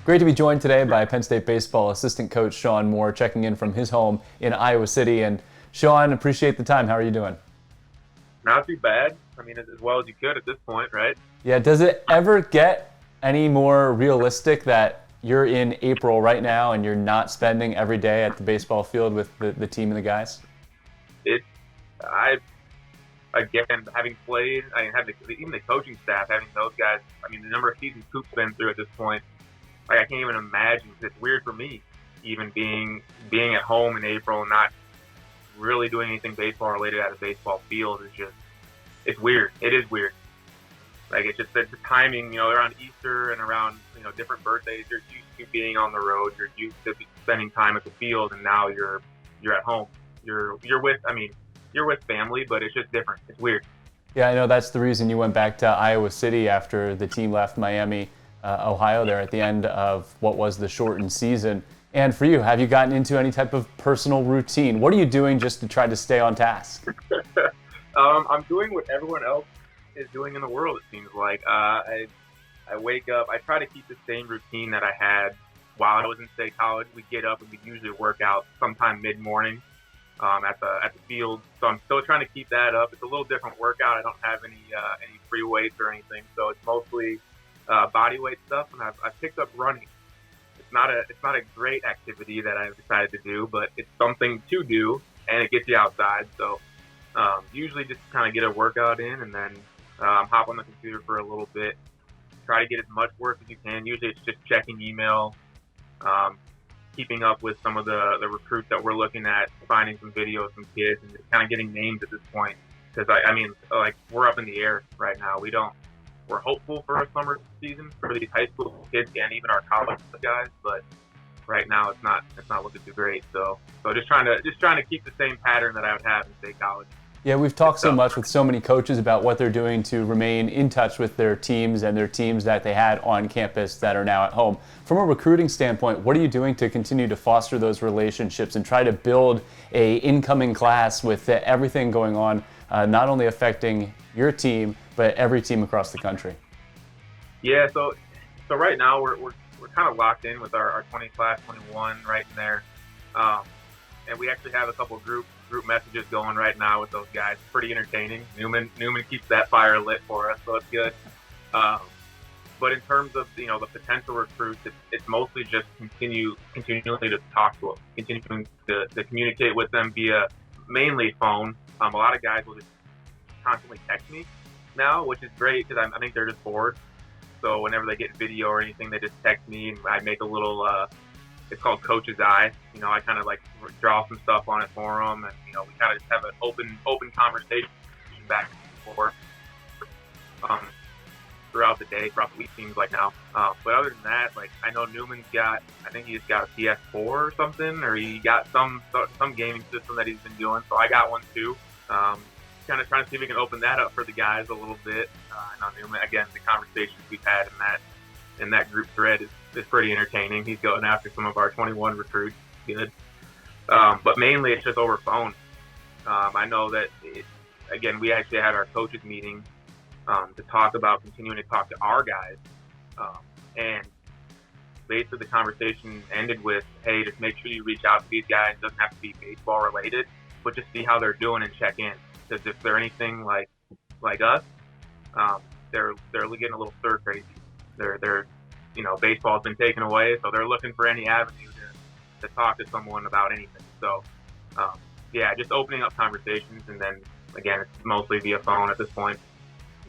Great to be joined today by Penn State baseball assistant coach Sean Moore, checking in from his home in Iowa City. And Sean, appreciate the time. How are you doing? Not too bad. I mean, as well as you could at this point, right? Yeah, does it ever get any more realistic that you're in April right now and you're not spending every day at the baseball field with the team and the guys? I again, having played, even the coaching staff, having those guys. I mean, the number of seasons Coop's been through at this point, like I can't even imagine. It's weird for me, even being at home in April and not really doing anything baseball related at a baseball field. It's weird. It is weird. Like it's just the timing, around Easter and around different birthdays. You're used to being on the road. You're used to spending time at the field, and now you're at home. You're with family, but it's just different. It's weird. Yeah, I know that's the reason you went back to Iowa City after the team left Miami, Ohio there at the end of what was the shortened season. And for you, have you gotten into any type of personal routine? What are you doing just to try to stay on task? I'm doing what everyone else is doing in the world, it seems like. I wake up. I try to keep the same routine that I had while I was in state college. We get up and we usually work out sometime mid-morning at the field. So I'm still trying to keep that up. It's a little different workout. I don't have any free weights or anything, so it's mostly body weight stuff. And I've picked up running. It's not a great activity that I've decided to do, but it's something to do, and it gets you outside. So usually just kind of get a workout in, and then hop on the computer for a little bit. Try to get as much work as you can. Usually it's just checking email, keeping up with some of the recruits that we're looking at, finding some videos from kids, and just kind of getting names at this point. Because we're up in the air right now. We're hopeful for a summer season for these high school kids and even our college guys, but right now it's not looking too great. So just trying to keep the same pattern that I would have in state college. Yeah, we've talked so much with so many coaches about what they're doing to remain in touch with their teams and their teams that they had on campus that are now at home. From a recruiting standpoint, what are you doing to continue to foster those relationships and try to build a incoming class with everything going on, not only affecting your team, but every team across the country? Yeah, so right now we're kind of locked in with our 20 class, 21 right in there. And we actually have a couple group messages going right now with those guys. It's pretty entertaining. Newman keeps that fire lit for us, so it's good. But in terms of the potential recruits, it's mostly just continually to talk to them, continuing to communicate with them via mainly phone. A lot of guys will just constantly text me now, which is great because I think they're just bored. So whenever they get video or anything, they just text me, and I make a little. It's called Coach's Eye. I kind of like draw some stuff on it for them, and we kind of just have an open conversation back and forth throughout the day, throughout the week, seems like now. But other than that, I know Newman's got, I think he's got a PS4 or something, or he got some gaming system that he's been doing. So I got one too. Kind of trying to see if we can open that up for the guys a little bit. I know Newman, again, the conversations we've had in that group thread is pretty entertaining. He's going after some of our 21 recruits. Good. But mainly it's just over phone. I know that, again, we actually had our coaches meeting to talk about continuing to talk to our guys. And basically the conversation ended with, hey, just make sure you reach out to these guys. It doesn't have to be baseball related, but just see how they're doing and check in. Because if they're anything like us, they're getting a little stir crazy. They're baseball's been taken away, so they're looking for any avenue to talk to someone about anything. So, just opening up conversations, and then, again, it's mostly via phone at this point.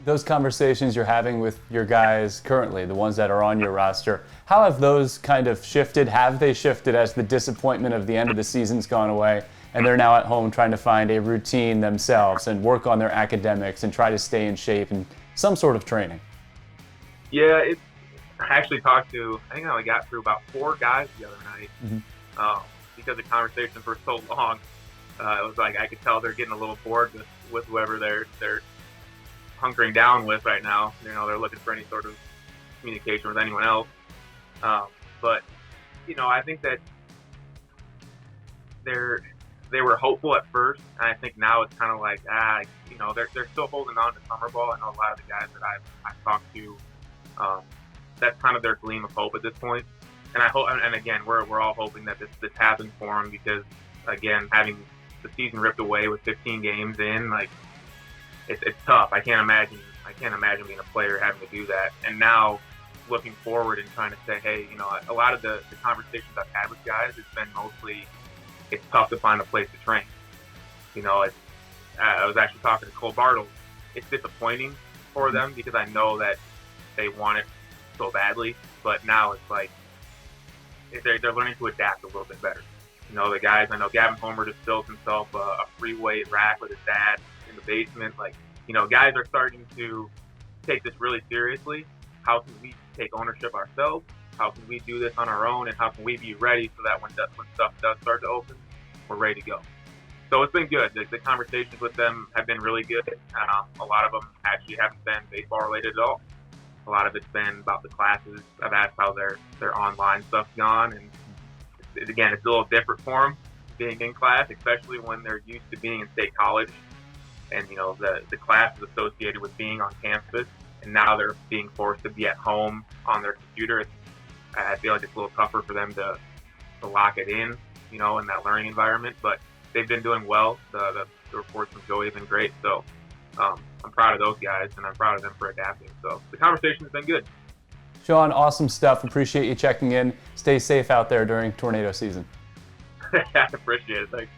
Those conversations you're having with your guys currently, the ones that are on your roster, how have those kind of shifted? Have they shifted as the disappointment of the end of the season's gone away, and they're now at home trying to find a routine themselves and work on their academics and try to stay in shape and some sort of training? Yeah, I actually talked to, I think I only got through about 4 guys the other night because the conversation for so long. It was like I could tell they're getting a little bored with whoever they're hunkering down with right now. They're looking for any sort of communication with anyone else. But I think that they were hopeful at first, and I think now it's kind of like they're still holding on to summer ball. I know a lot of the guys that I've talked to that's kind of their gleam of hope at this point. And I hope, and again, we're all hoping that this happens for them because, again, having the season ripped away with 15 games in, like it's tough. I can't imagine being a player having to do that. And now looking forward and trying to say, hey, a lot of the conversations I've had with guys, it's been mostly it's tough to find a place to train. I was actually talking to Cole Bartle. It's disappointing for them because I know that they want it so badly, but now it's like they're learning to adapt a little bit better. The guys, I know Gavin Homer just built himself a free weight rack with his dad in the basement. Like, guys are starting to take this really seriously. How can we take ownership ourselves? How can we do this on our own? And how can we be ready so that when stuff does start to open, we're ready to go? So it's been good. The conversations with them have been really good. A lot of them actually haven't been baseball related at all. A lot of it's been about the classes. I've asked how their online stuff's gone, and again, it's a little different for them being in class, especially when they're used to being in state college, and the class is associated with being on campus, and now they're being forced to be at home on their computer. I feel like it's a little tougher for them to lock it in, in that learning environment, but they've been doing well. The reports from Joey have been great, so I'm proud of those guys, and I'm proud of them for adapting. So the conversation has been good. Sean, awesome stuff. Appreciate you checking in. Stay safe out there during tornado season. I appreciate it. Thanks.